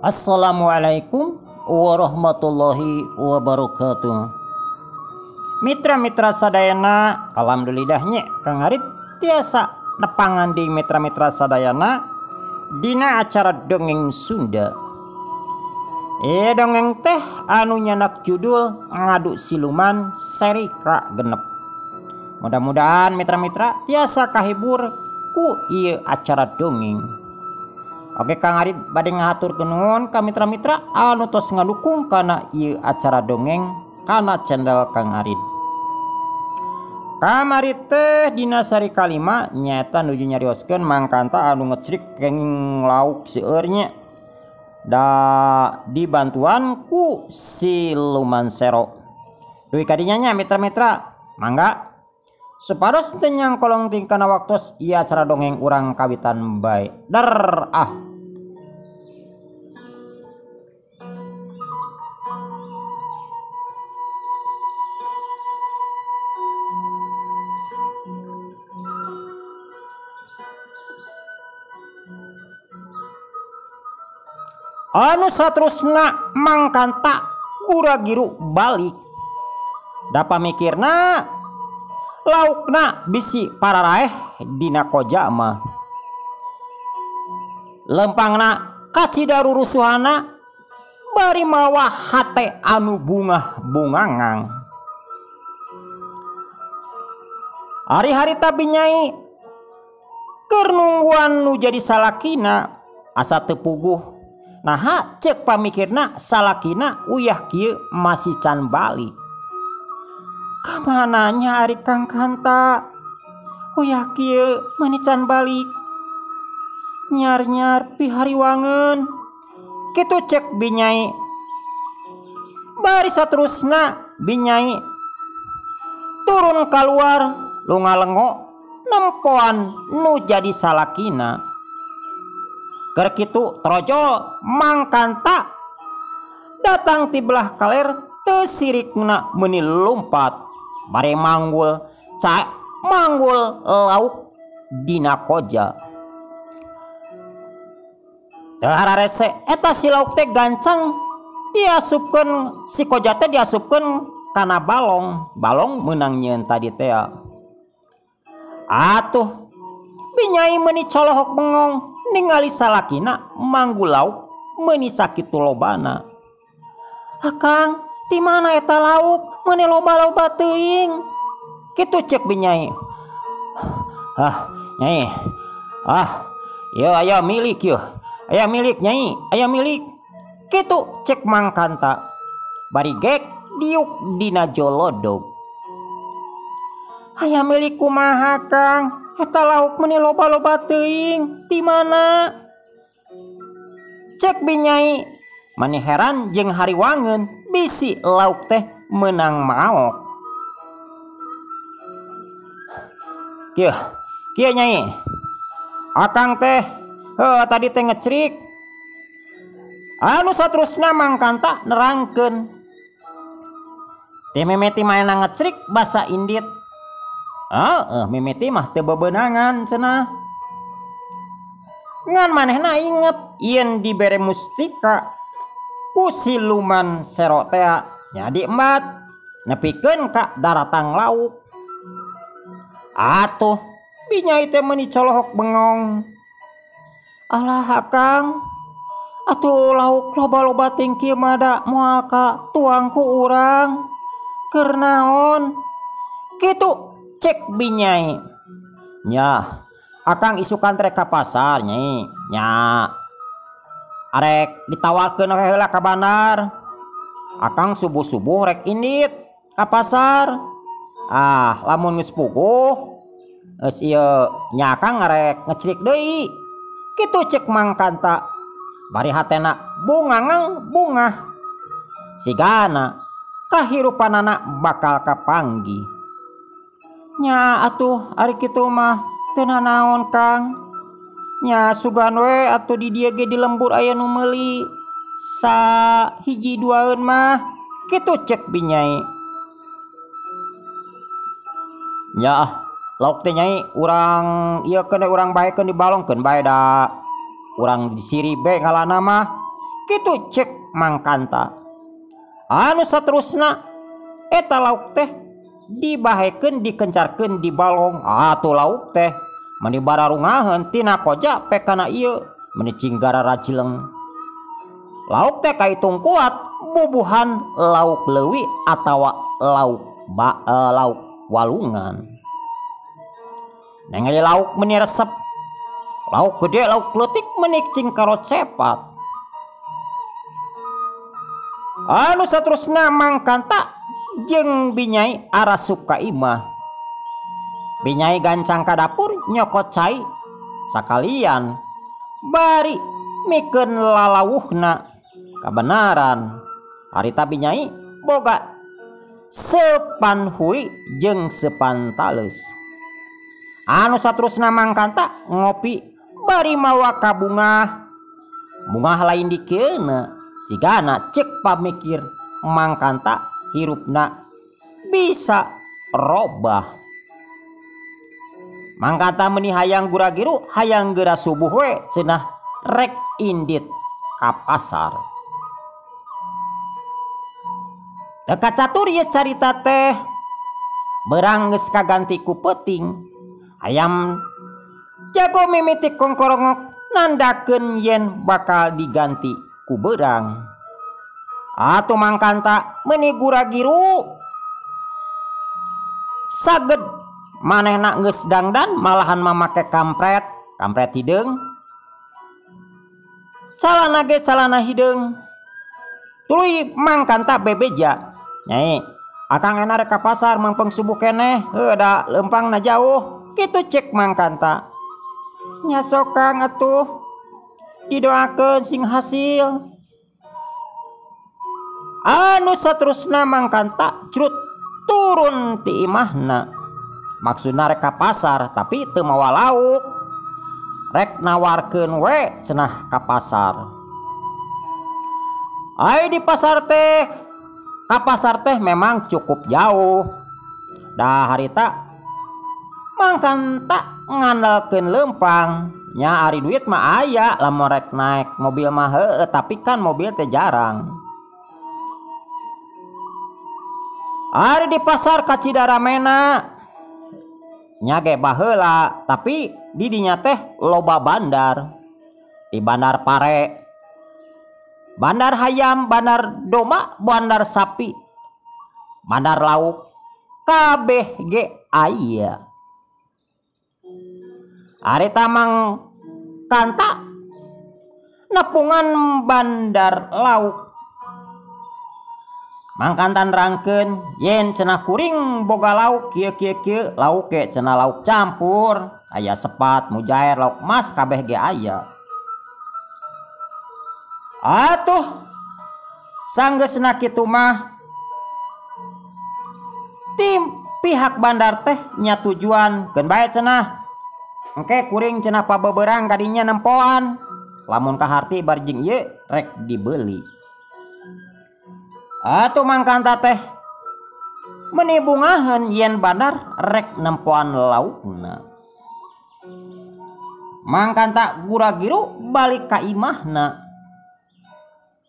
Assalamualaikum warahmatullahi wabarakatuh. Mitra-mitra sadayana, alhamdulillahnya Kang Arit tiasa nepangan di mitra-mitra sadayana dina acara dongeng Sunda. Dongeng teh anu nyanak judul Ngadu Siluman seri ka-genep. Mudah-mudahan mitra-mitra tiasa kahibur ku ieu acara dongeng. Oke Kang Arit bade ngahaturkeun nuhun ka mitra-mitra anu tos ngadukung kana ieu acara dongeng kana channel Kang Arit. Kamari teh dina sari kalima nyaeta nuju nyarioskeun mangkanta anu ngecrik kenging lauk seueur nya. Da dibantuan ku Siluman Sero. Duy kadinya nya mitra-mitra, mangga. Supados teu nyangkolong tingkana waktos ieu acara dongeng urang kawitan bae. Dar ah. Anu saterusna mangkanta gura-giru balik. Da pamikirna laukna bisi pararaeh dina koja mah. Lempangna kacida rurusuhana bari mawa hate anu bungah-bungangang. Hari-hari tabi nyai keur nungguan nu jadi salakina asa teu puguh. Nah cek pamikirna salakina uyah kieu masih can balik. Kamananya ari Kang Kanta uyah kieu mani can balik. Nyar-nyar pihariwangeun kitu cek binyai. Bari saterusna binyai turun keluar lunga-lengo nempoan nu jadi salakina. Keur kitu trojol mangkanta datang ti belah kaler teu sirikna meuni lumpat bare manggul lauk dina koja. Teu hararese eta si lauk teh gancang diasupkeun si koja teh diasupkeun kana balong meunang nyieun tadi teh. Atuh binyai meuni colohok bengong ningali salakina manggul lauk meuni sakitu lobana. Akang, di mana eta lauk meuni loba-loba teuing? Kitu cek binyai. Nyai. Yo aya milik yo. Aya milik nyai, aya milik. Kitu cek mangkanta. Bari gek diuk dina jolodog. Aya milik kumaha Kang? Eta lauk meuni loba-loba teuing. Di mana? Cek binyai. Mani heran jeung hariwangeun bisi lauk teh meunang maok. Kieu nyai. Akang teh tadi teh ngecrik. Anu saterusna mangkanta nerangkeun. Teh memeti maena ngecrik basa indit. Mimiti mah teu bebeunangan cenah. Ngan manehna inget yen dibere mustika ku Siluman Sero teh jadi embat nepikeun ka daratang lauk. Atuh binyai teh meuni colohok bengong. Alah Akang, atuh lauk loba-loba ting kieu mah da moal ka tuang ku urang. Keur naon? Kitu cek binyai. Nya Akang isukan trek ka pasar nyai. Nya arek ditawarkeun we heula ka bandar. Akang subuh-subuh rek indit ka pasar. Lamun geus puguh geus ieu nya Akang arek ngecrik deui. Kitu cek mangkanta. Bari hatena bungah. Sigana kahirupanana bakal kapanggih. Nya atuh ari kitu mah teu nanaon Kang. Nya sugan we atuh di dieu ge di lembur aya nu meuli sahiji duaeun mah. Kitu cek binyai. Nya lauk teh nyai urang ieu keun urang baekeun dibalongkeun bae da. Urang disiri be ngalana mah kitu cek Mang Kanta. Anu saterusna eta lauk teh dibahekeun dikencarkeun di balong. Atuh lauk teh meni bararungaheun tina koja pekana ieu meni cinggara racileng. Lauk teh kaitung kuat bubuhan lauk leuwih atawa lauk walungan. Nengeli lauk meni resep, lauk gede lauk leutik meni cingkarot cepat. Anu saterusna Mang Kanta jeung Binyai arasup ka imah. Binyai gancang ka dapur nyokot cai sakalian bari mikeun lalawuhna. Kabenaran harita Binyai boga sepan huy jeung sepan tales. Anu saterusna Mang Kanta ngopi bari mawa ka bungah lain dikeuna. Sigana cek pamikir Mang Kanta hirupna bisa robah. Mang Kanta meuni hayang gura-giru hayang geura subuh we cenah rek indit ka pasar. Teu kacatur ieu carita teh beurang geus kaganti ku peuting. Hayam jago mimiti kongkorongok nandakeun yen bakal diganti ku beurang. Atuh Mang Kanta meuni gura-giru saged manehna geus dangdan malahan mamake kampret hideung. Calana ge calana hideung. Tuluy Mang Kanta bebeja, "Nyai, akang enak rek ka pasar mangpeng subuh keneh, da leumpangna jauh." Kitu cek Mang Kanta. "Nya sok Kang atuh. Didoakeun sing hasil." Anu saterusna Mang Kanta crut turun ti imahna. Maksudna rek ka pasar tapi teu mawa lauk. Rek nawarkeun we cenah ka pasar. Ai di pasar teh, ka pasar teh memang cukup jauh. Da harita Mang Kanta ngandalkeun leumpang. Nya ari duit mah aya lamun rek naik mobil mah heueuh, tapi kan mobil teh jarang. Ari di pasar ka Cidaramena nya ge baheula, tapi di dinya teh loba bandar. Di Bandar Pare, Bandar Hayam, Bandar Domba, Bandar Sapi, Bandar Lauk, kabeh ge aya. Ari Mang Kanta nepungan Bandar Lauk. Mang Kanta nerangkeun yen cenah kuring boga lauk kieu lauk ge cenah lauk campur, aya sepat, mujair, lauk mas kabeh ge aya. Atuh sanggeusna kitu mah tim pihak bandar teh nya tujuan keun bae cenah. Engke kuring cenah pabeberang kadinya nempoan. Lamun kaharti bar jeung ieu rek dibeuli. Atuh Mang Kanta teh meuni bungaheun yen bandar rek nempoan laukna. Mang Kanta gura-giru balik ka imahna.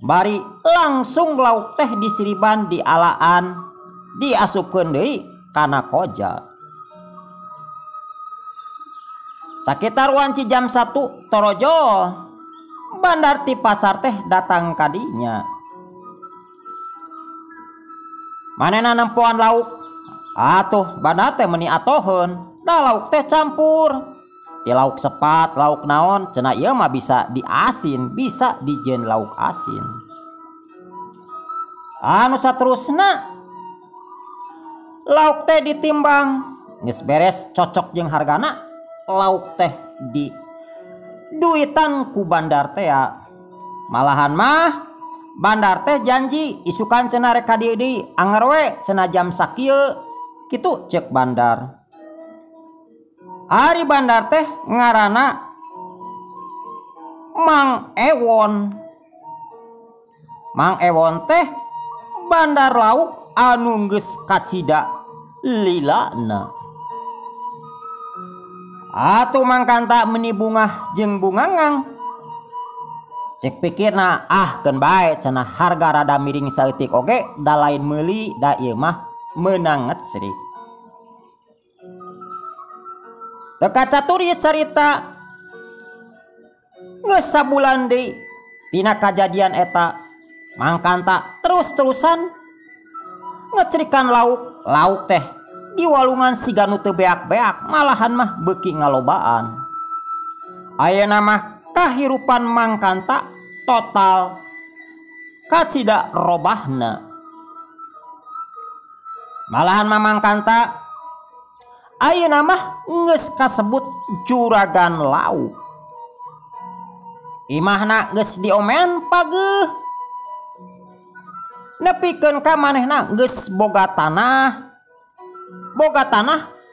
Bari langsung lauk teh disiriban dialaan, diasupkeun deui kana koja. Sakitar wanci jam 1 torojo bandar ti pasar teh datang kadinya. Manehna nempoan lauk. Atuh bandar teh meuni atoheun, da lauk teh campur. Ti lauk sepat, lauk naon, cenah ieu mah bisa diasin, bisa dijieun lauk asin. Anu saterusna lauk teh ditimbang, geus beres cocok jeung hargana. Lauk teh di duitan ku bandar teh ya. Malahan mah bandar teh janji isukan cenah rek ka dieu deui anger we cenah jam sakieu. Kitu cek bandar. Ari bandar teh ngaranna Mang Ewon. Mang Ewon teh bandar lauk anu geus kacida lilana. Atuh Mang Kanta meuni bungah jeung bungangang Cek pikirna keun bae cenah harga rada miring saeutik oge da lain meuli da ieu mah meunang ngecrik. Teu kacatur ieu carita geus sabulan deui tina kajadian eta Mang Kanta terus-terusan ngecerikan lauk teh di walungan siga nu teu beak-beak, malahan mah beuki ngalobaan. Ayeuna mah kahirupan Mang Kanta total kacida robahna. Malahan Mang Kanta ayeuna mah geus kasebut juragan lauk. Imahna geus diomean pageuh. Nepikeun ka manehna geus boga tanah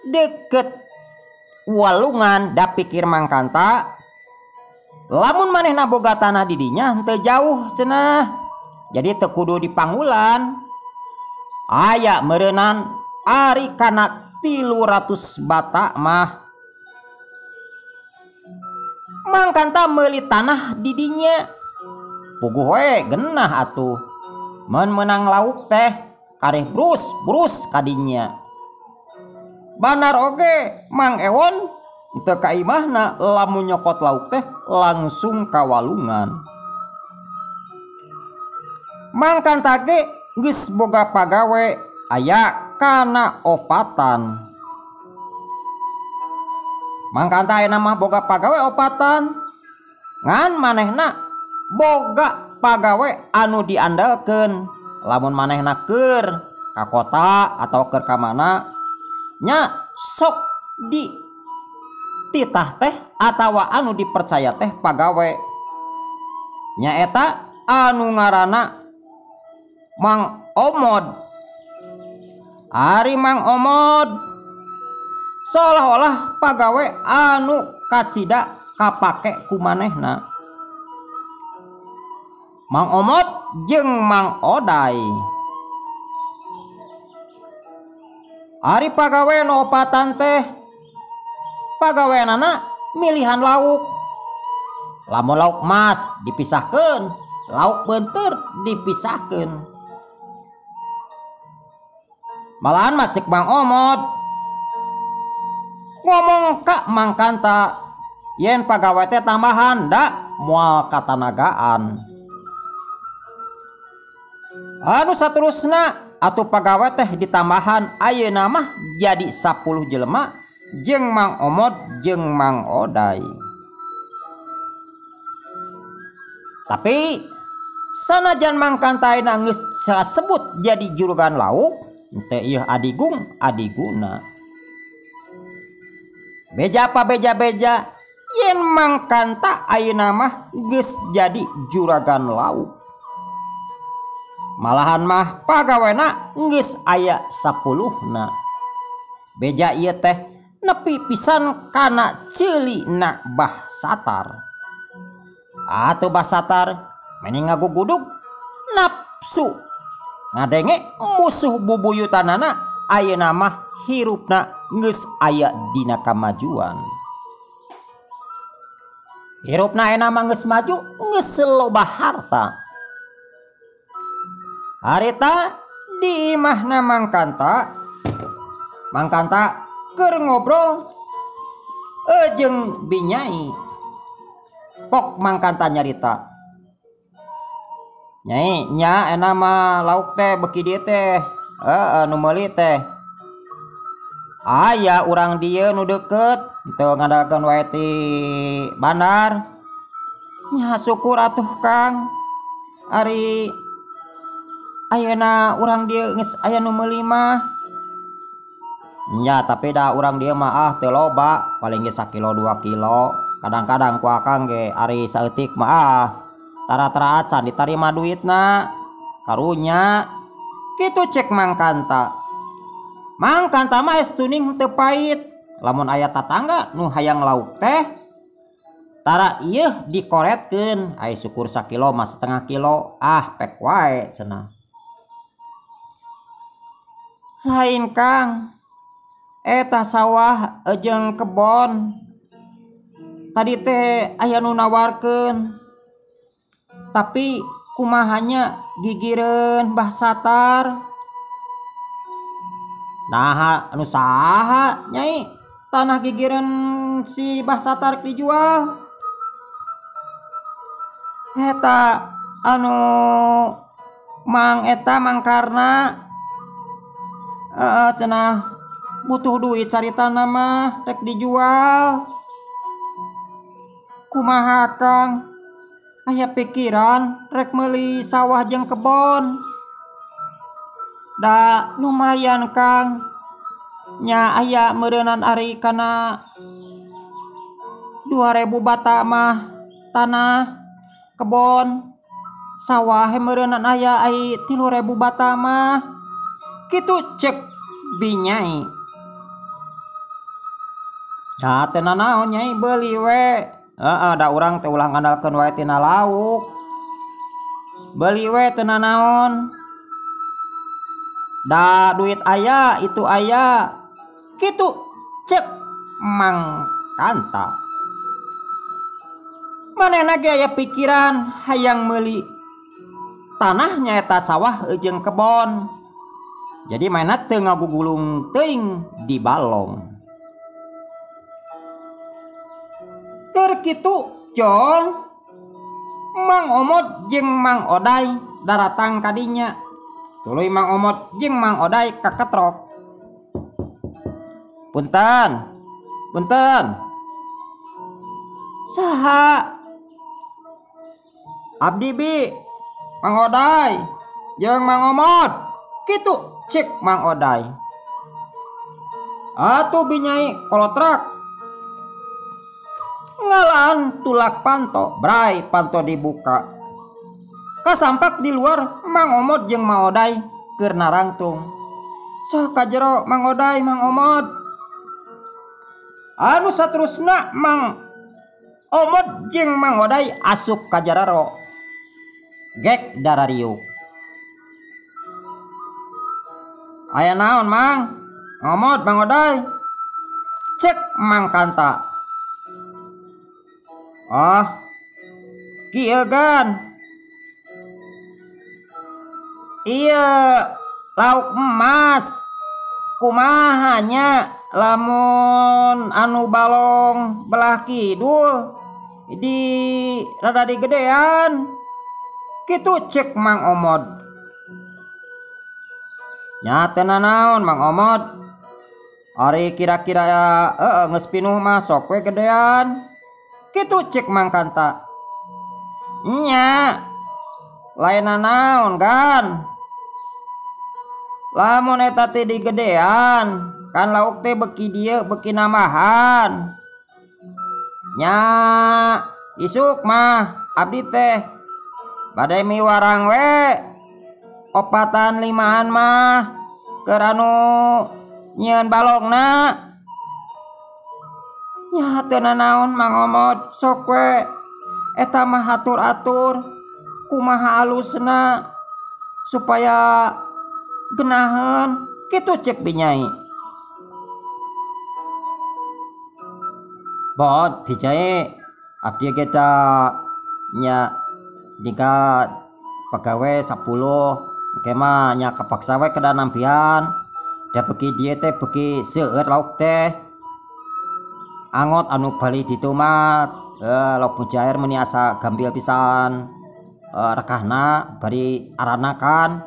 deket walungan. Da pikir Mang Kanta, lamun manehna boga tanah di dinya henteu jauh cenah, jadi teu kudu dipanggulan. Aya meureunan ari kana 300 bata mah Mang Kanta meuli tanah di dinya. Puguh we genah atuh. Menang lauk teh kareh brus kadinya. Banar oge Mang Ewon teu ka imahna lamun nyokot lauk teh langsung ka walungan. Mang Kanta ge geus boga pagawe aya kana 4. Mang Kanta ayeuna mah boga pagawe 4, ngan manehna boga pagawe anu diandalkeun. Lamun manehna keur ka kota atau keur ka mana nya sok di titah teh atawa anu dipercaya teh pagawe nyaeta anu ngaranna Mang Omod. Ari Mang Omod seolah-olah pagawe anu kacida kapake ku manehna. Mang Omod jeung Mang Oday ari pagawe nu 4 teh pagaweanana milihan lauk. Lamun lauk mas dipisahkeun, lauk beunteur dipisahkeun. Malahan mah cek Mang Omod ngomong ka Mang Kanta yen pagawe teh tambahan da moal katanagaan. Anu saterusna atuh pagawe teh ditambahan ayeuna mah jadi 10 jelema jeung Mang Omod jeung Mang Oday. Tapi sanajan Mang Kanta ayeuna geus disebut jadi juragan lauk, teu ieu adigung adiguna. Beja apa beja-beja yen Mang Kanta ayeuna mah geus jadi juragan lauk. Malahan mah pagawena geus aya 10. Beja ieu teh nepi pisan kana ceulina Bah Satar. Atuh Bah Satar meni ngagugudug nafsu ngadenge musuh bubuyutanana ayeuna mah hirupna geus aya dina kamajuan. Hirupna ayeuna mah geus maju, geus loba harta. Harita di imahna Mang Kanta keur ngobrol jeung Binyai. Pok Mang Kanta nyarita, "Nyai, nya ena mah lauk teh beuki dieu teh, nu meuli teh. Aya urang dieu nu deukeut, teu ngadakeun wae ti bandar." "Nya syukur atuh Kang, ari ayeuna urang dieu geus aya nu meuli mah." "Nya tapi da urang dieu mah teu loba, paling ge 1 kilo 2 kilo. Kadang-kadang ku akang ge ari saeutik mah tara-tara acan ditarima duitna karunya." Kitu cek Mang Kanta. Mang Kanta mah estuning teu pait. Lamun aya tatangga nu hayang lauk teh tara ieu dikoretkeun, ai syukur 1 kilo mah 1/2 kilo, pek wae cenah. "Lain Kang, eta sawah jeung kebon tadi teh aya nu nawarkeun Tapi kumahanya gigireun Mbah Satar. Nah anu saha Nyai tanah gigireun si Mbah Satar dijual? Eta anu Mang eta mangkarna cenah butuh duit carita nama rek dijual. Kumaha Kang? Aya pikiran rek meuli sawah jeung kebon. Da lumayan Kang. Nya aya meureunan ari kana 2000 bata mah tanah kebon. Sawah meureunan aya ai 3000 bata mah. Kitu cek Binyai. Ya teu nanaon Nyai beuli we. Da urang teh ulah ngandalkeun wae tina lauk. Beuli we teu nanaon. Da duit aya itu aya. Kitu cek Mang Kanta. Manehna ge aya pikiran hayang meuli tanahnya eta sawah jeung kebon. Jadi mainna teu ngagugulung teuing di balong. Keur kitu Jol, Mang Omod jeung Mang Oday daratang kadinya. Tuluy Mang Omod jeung Mang Oday kaketrok. Punten. Saha? Abdi bi Mang Oday jeung Mang Omod. Kitu cek Mang Oday. Atuh Binyai kolotrak. Ngalaan tulak panto, bray panto dibuka. Kasampak di luar Mang Omod jeung Mang Oday keur narangtung. Sok ka jero Mang Oday, Mang Omod. Anu saterusna Mang Omod jeung Mang Oday asup ka jararo. Gek darariuk. Aya naon Mang? Mang Omod, Mang Oday. Cek Mang Kanta. Kieu gan. Iya lauk emas. Kumahanya lamun anu balong belah kidul di rada digedean. Kitu cek Mang Omod. Nya teu nanaon Mang Omod. Ari kira-kira geus pinuh mah sok we gedean. Kitu cek Mang Kanta. Nya lain nanaon gan. Lamun eta teh digedean kan lauk teh beki dieu beki namahan. Nya isuk mah abdi teh bade miwarang we opatan limaan mah keur anu nyieun balongna. Nya teu nanaon Mang Omod sok we eta mah atur-atur kumaha alusna supaya geunaheun. Kitu cek Binyai. Bod Bijai abdi ge da nya jika pagawe 10 engke mah nya kapaksa we kedah nampihan. Da beki dieu teh beki seueur lauk teh. Angot anu bali ditu mah lauk mujair meuni asa gambil pisan rekahna bari aranakan.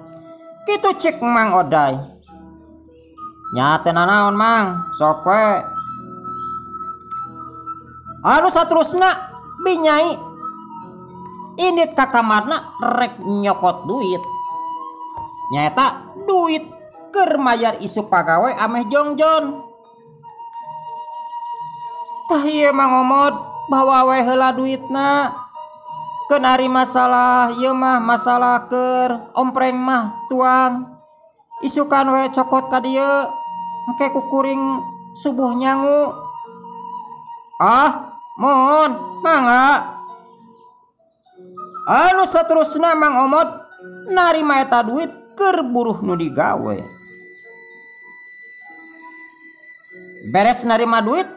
Kitu cek Mang Oday. Nya teu nanaon Mang sok we. Anu saterusna Binyai indit ka kamarna rek nyokot duit. Nyaeta duit keur mayar isu pagawe ameh jongjon. Tah ieu Mang Omod bawa we heula duitna. Keun ari masalah ieu mah masalah keur ompreng mah tuang. Isukan we cokot ka dieu engke kukuring subuh nyangu. Mohon mangga. Anu saterusna Mang Omod narima eta duit keur buruh nu digawe. Beres narima duit,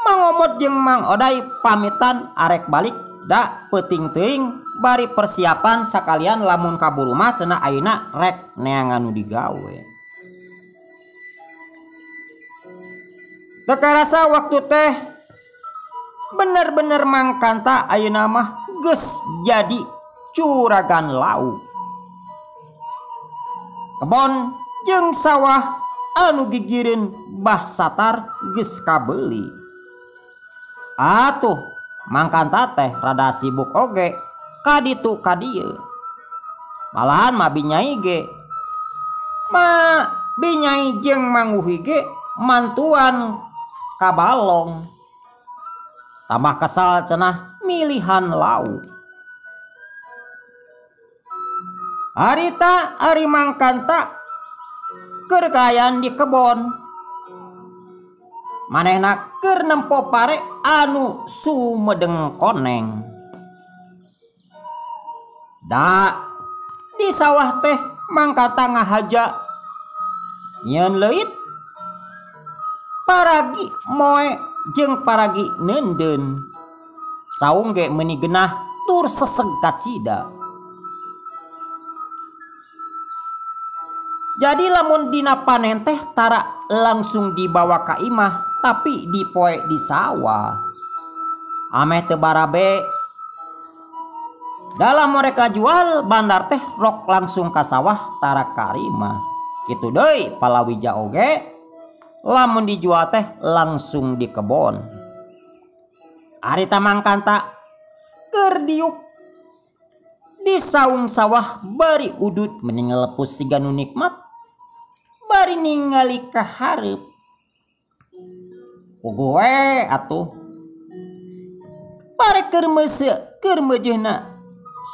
Mang Omod jeung Mang Oday pamitan arek balik da peuting teuing bari persiapan sakalian lamun kaburu mah cenah ayeuna rek neangan nu digawe. Teu karasa waktu teh bener-bener mangkanta ayeuna mah geus jadi curagan lauk. Kebon jeung sawah anu gigireun Bah Satar geus kabeuli. Atuh mangkanta teh rada sibuk oge kaditu kadieu. Malahan mah Binyai ge Binyai jeung Mang Uhi ge mantuan kabalong. Tambah kesal cenah milihan lauk. Harita ari mangkanta keur kaayaan di kebon. Manehna keur nempo pare anu sumedeng koneng. Da di sawah teh mangkanta ngahaja nyeun leuit paragi moe jeung paragi neundeun. Saung ge meuni geunah tur seseg kacida. Jadi lamun dina panen teh tara langsung dibawa ka imah tapi dipoe di sawah. Ameh teu barabe. Dalam mereka jual bandar teh rok langsung ka sawah tara ka imah. Kitu deui palawija oge lamun dijual teh langsung di kebon. Harita mangkanta keur diuk di saung sawah bari udut meningelepus siga nu nikmat. Bari ningali ka hareup. Puguh we atuh. Pare keur meuseu keur meujeuhna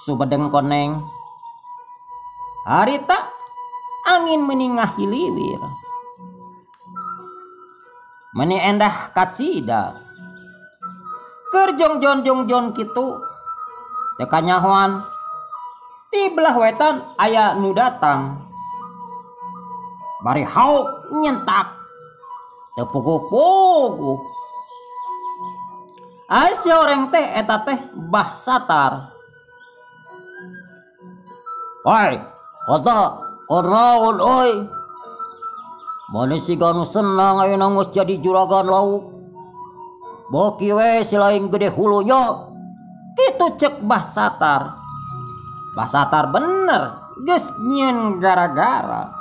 subedeng koneng. Harita angin meuni ngahiliwir. Meuni endah kacida. Keur jongjon kitu teu kanyahoan. Di belah wetan aya nu datang. Bari hauk nyentak teu puguh-puguh. Si oreng teh eta teh Bah Satar. Woi, kota konaon euy? Maneh siga nu senang ayeuna geus jadi juragan lauk. Beuki we si laing gede hulunya. Kitu ceuk Bah Satar. Bah Satar bener geus nyieun gara-gara.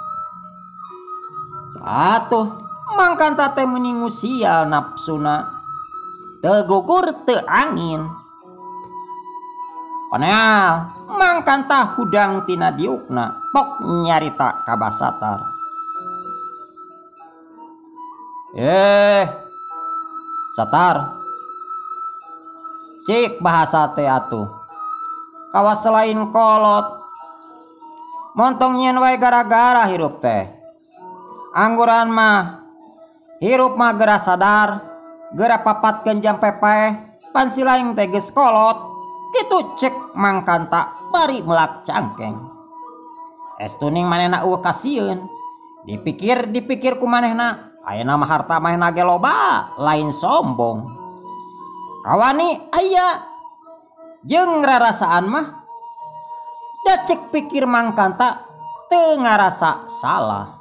Atuh mangkanta teh meuni ngusial napsuna. Teu gugur teu angin. Paneal mangkanta hudang tina diukna pok nyarita ka Bah Satar. Satar. Cik bahasa teh atuh. Kawas selain kolot. Montong nyieun wae gara-gara hirup teh. Angguran mah hirup mah geura sadar, geura papatkeun jam pepeh, pan si laing teh geus kolot. Kitu ceuk mangkanta bari meulak cangkeng. Estuning manehna eueuh kasieun. Dipikir ku manehna, ayeuna mah harta manehna ge loba, lain sombong. Kawani aya jeung rarasaan mah da cek pikir mangkanta teu ngarasa salah.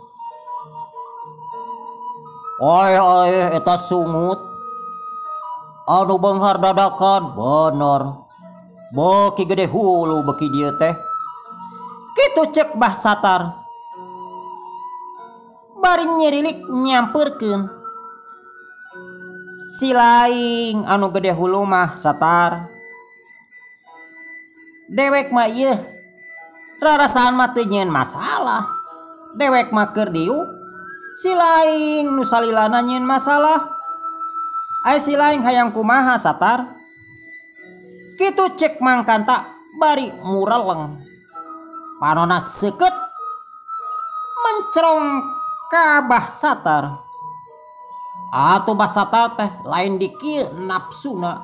Oi eta sungut anu beunghar dadakan bener. Beuki gede hulu beuki dieu teh. Kitu ceuk Bah Satar. Bari nyirilik nyampeurkeun. Si laing anu gede hulu mah Satar. Dewek mah ieu rarasaan mah teu nyieun masalah. Dewek mah keur diuk. Si laing nu salilana nyieun masalah. Ai si laing hayang kumaha Satar? Kitu cek mangkanta bari mureleng. Panonna seukeut mencrong ka Bah Satar. Atuh Bah Satar teh lain di kieu napsuna.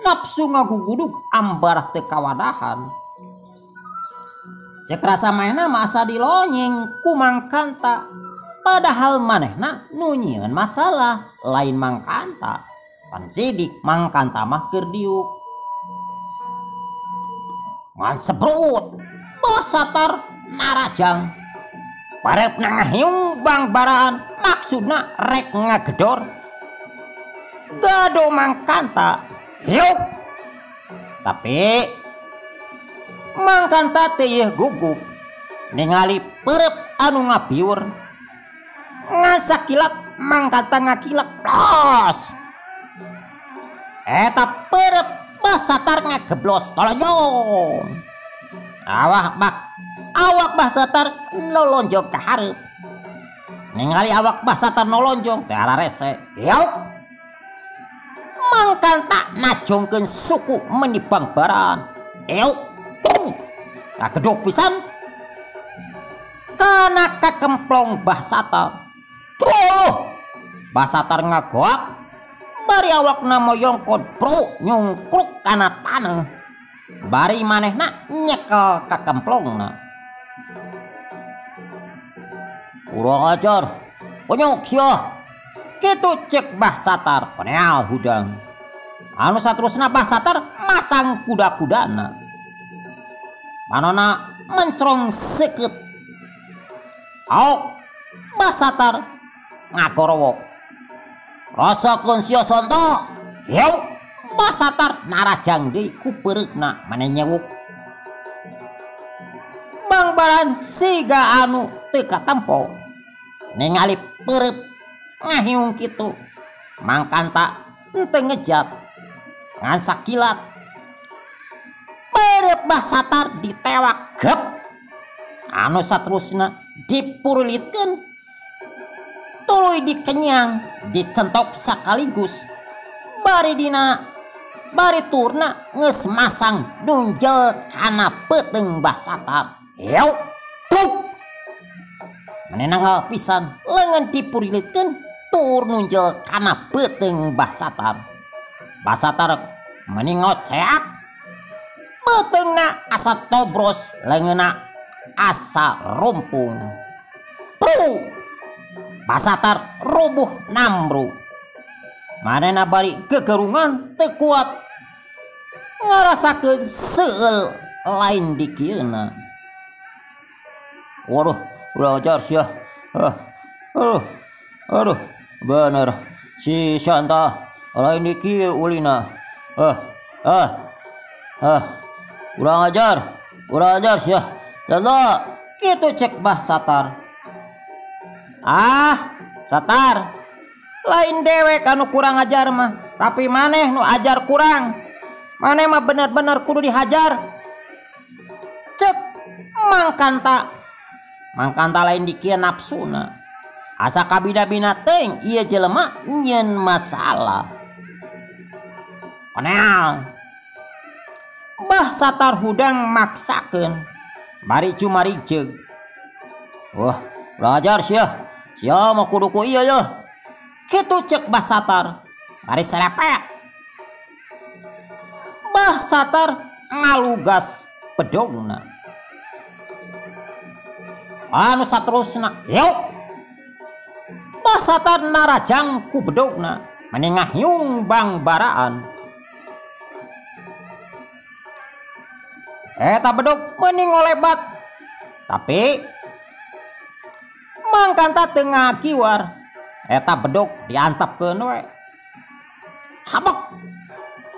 Napsu ngagugudug ambar teu kawadahan. Cek rasa mainna masa dilonyeng ku mangkanta. Padahal manehna nu nyieun masalah lain mangkanta. Pan sidik mangkanta mah keur diuk. ngan sebrut basatar narajang parep nangahyung bangbaraan maksudna rek ngagedor gado mangkanta hiuk tapi mangkanta teh ieu gugup ningali perep anu ngabiur ngasakilat mangkanta ngakilak plos eta perep basatar ngageblos tolonjong awak basatar nolonjong ka hareup ningali awak basatar nolonjong teh ara rese hiuk mangkanta najongkeun suku menibang baran hiuk kagedog pisan kana kakemplong basatar basatar ngagoak bari awakna moyong kodbro nyungkruk kana taneuh bari manehna nyekel kakemplongna urang ajar ponyok sia kitu cek basatar paneal hudang anu saterusna basatar masang kuda-kudana manona mencrong seket aok basatar ngagorowok rasakeun sia sonto hiu basatar narajang deui ku peureukna mane nyewuk bangbaran siga anu teu katempo ningali pereup ngahiung kitu mangkanta teu ngejat ngan sakilat pereup basatar ditewak gep anu saterusna dipurulitkeun tuluy dikenyang dicentok sakaligus bari turna geus masang nunjel kana peuteung basatar hiuk tuk manehna pisan leungeun dipurulitkeun tur nunjel kana peuteung basatar meni ngoceak peuteungna asa tobros leungeunna asa rumpung basatar rubuh namru manehna bari gegerungan teu kuat ngarasakeun seueul lain di kieuna waduh udah ajar sia aduh bener si Santa lain di kieu ulina urang ajar sia Santa kitu cek basatar satar lain dewek anu kurang ajar mah tapi maneh nu ajar kurang maneh mah bener-bener kudu dihajar cek mangkanta lain dikieu nafsuna asa kabida-bina teuing ieu jelema nyeun masalah panel basatar hudang maksakeun bari cumarijeg wah belajar sia mah kudu ku ieu yeuh kitu cek basatar bari selepek basatar ngalugas pedongna anu saterusna hiuk basatar narajang ku bedogna mani ngahyung bangbaraan eta bedog meni ngolebat tapi mangkanta teu ngakiwar eta bedog diantepkeun we habek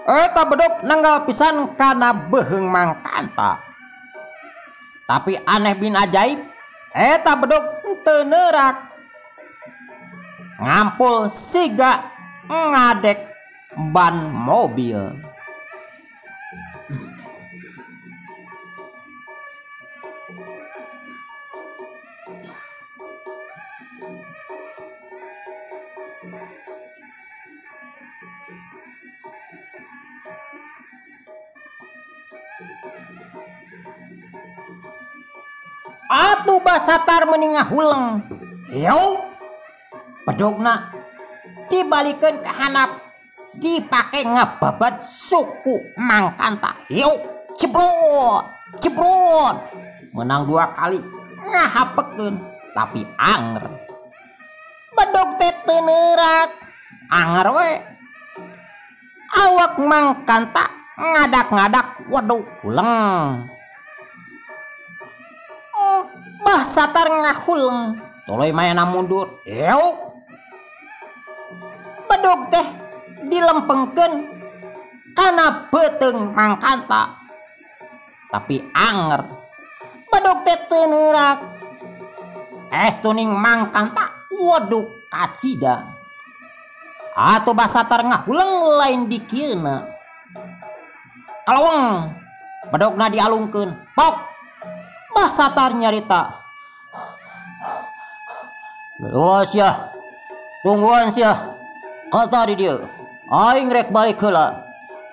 eta bedog nanggal pisan kana beuheung mangkanta tapi aneh bin ajaib eta bedog teu neurak ngampul siga ngadek ban mobil atuh basatar meni ngahuleng hiu pedogna dibalikeun ka handap dipake ngababat suku mangkanta hiu jebrot menang 2 kali ngahapekeun tapi anger bedog teh teu neurak anger we awak mangkanta ngadak-ngadak waduh uleng Satar ngahuleng tuluy mayana mundur. Euk. Bedog teh dilempengkeun kana beuteung Mang Kanta. Tapi anger bedog teh teu neurak. Estuning Mang Kanta waduk kacida. Atuh Basatar ngahuleng lain dikieuna. Kalaweng bedogna dialungkeun. Pok. Basatar nyarita. Luas ya. Tungguan sia. Kata di dieu. Aing rek balik heula.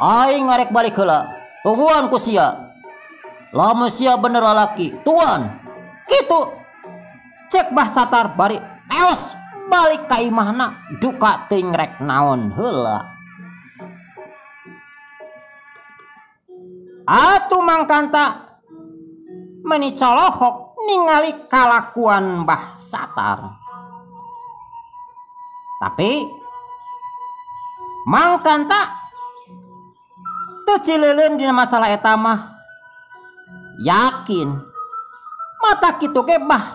Aing ngarek balik heula. Tungguan ku sia. Lamun sia bener lalaki, tuan. Kitu. Cek Basatar bari eos balik ka imahna duka teuing rek naon heula. Atuh Mang Kanta meni colohok ningali kalakuan Mbah Satar. Tapi Mang Kanta teu cileuleun dina masalah eta mah. Yakin mata kitu ge Mbah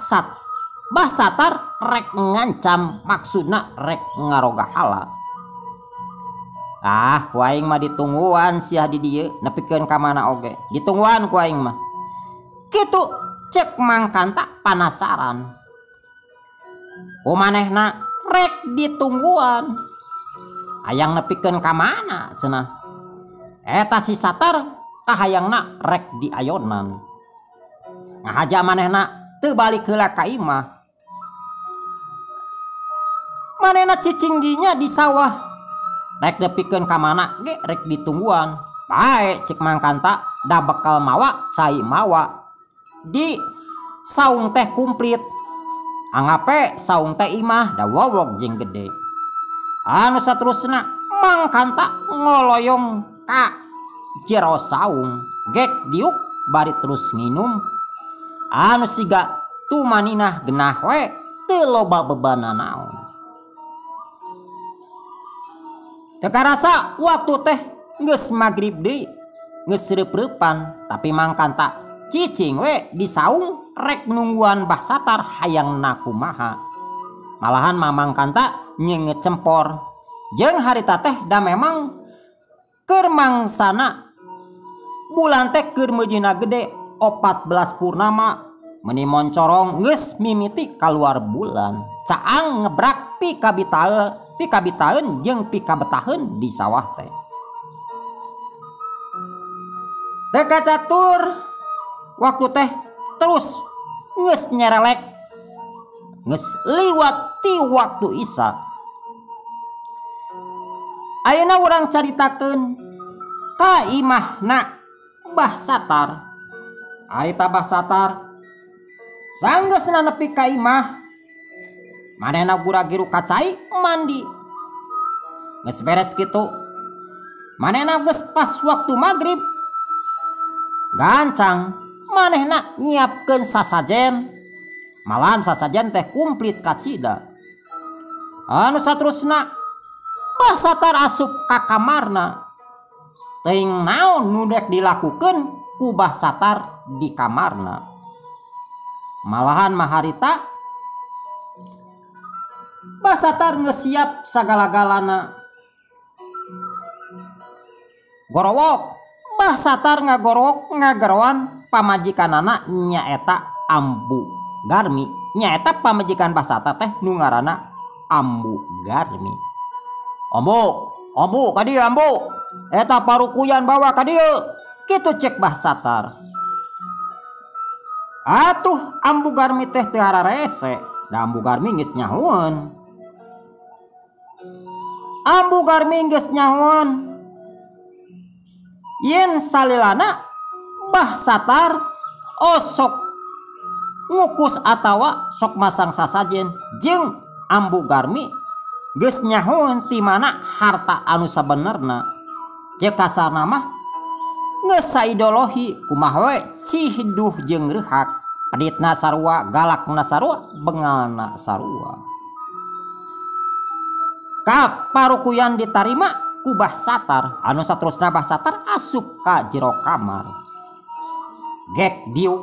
Satar rek ngancam, maksudna rek ngaroga hala. Ku aing mah ditungguan sia di dieu nepikeun ka mana oge. Ditungguan ku aing mah. Kitu cek Mang Kanta panasaran. Manehna rek ditungguan. Hayang nepikeun ka mana cenah. Eta si Satar kahayangna rek diayonan. Ngahaja manehna teu balik heula ka imah. Manehna cicing dinya di sawah. Rek nepikeun ka mana ge rek ditungguan. Bae cek Mang Kanta da bekal mawa cai mawa. Di saung teh kumplit. Angape saung teh imah da wowog jeung gede. Anu saterusna Mang Kanta ngoloyong ka jero saung. Gek diuk bari terus nginum. Anu siga tumaninah genah we teu loba bebanna naon. Teu karasa waktu teh geus magrib deui, geus reup-reupan, tapi Mang Kanta cicing we di saung rek nungguan Mbah Satar hayangna kumaha. Malahan Mang Kanta nyeungeut cempor. Jeung harita teh da memang keur mangsana bulan teh keur meujina gede 14 purnama meuni moncorong geus mimiti kaluar bulan. Caang ngebrak pikabitaeun jeung pikabetaheun di sawah teh. Teka catur waktu teh terus geus nyerelek, geus liwat ti waktu isya. Ayeuna urang caritakeun ka imahna Mbah Satar. Harita Mbah Satar sanggeusna nepi ka imah, manehna gura-giru ka cai mandi. Geus beres kitu, manehna geus pas waktu magrib. Gancang manehna nyiapkeun sasajen. Malahan sasajen teh kumplit kacida. Anu saterusna Mbah Satar asup ka kamarna. Teuing naon nu dek dilakukeun ku Mbah Satar di kamarna. Malahan mah harita Mbah Satar geus siap sagala-galana. Gorowok Mbah Satar ngagerowan pamajikanana nyaeta Ambu Garmi. Nyaeta pamajikan Mbah Satar teh nu ngaranna Ambu Garmi. Ambu ka dieu Ambu. Eta parukuyan bawa ka dieu. Kitu cek Mbah Satar. Atuh Ambu Garmi teh teu hararese. Da Ambu Garmi geus nyahoeun. Ambu Garmi geus nyahoeun. Yen salilana Mbah Satar sok ngukus atawa sok masang sasajen jeung Ambu Garmi geus nyahoeun ti mana harta anu sabenerna. Cek kasarna mah geus saidolohi kumaha we cihiduh jeung reuhak. Peditna sarua, galakna sarua, bengalna sarua. Ka parukuyan ditarima ku Mbah Satar. Anu saterusna Mbah Satar asup ka jero kamar. Gek diuk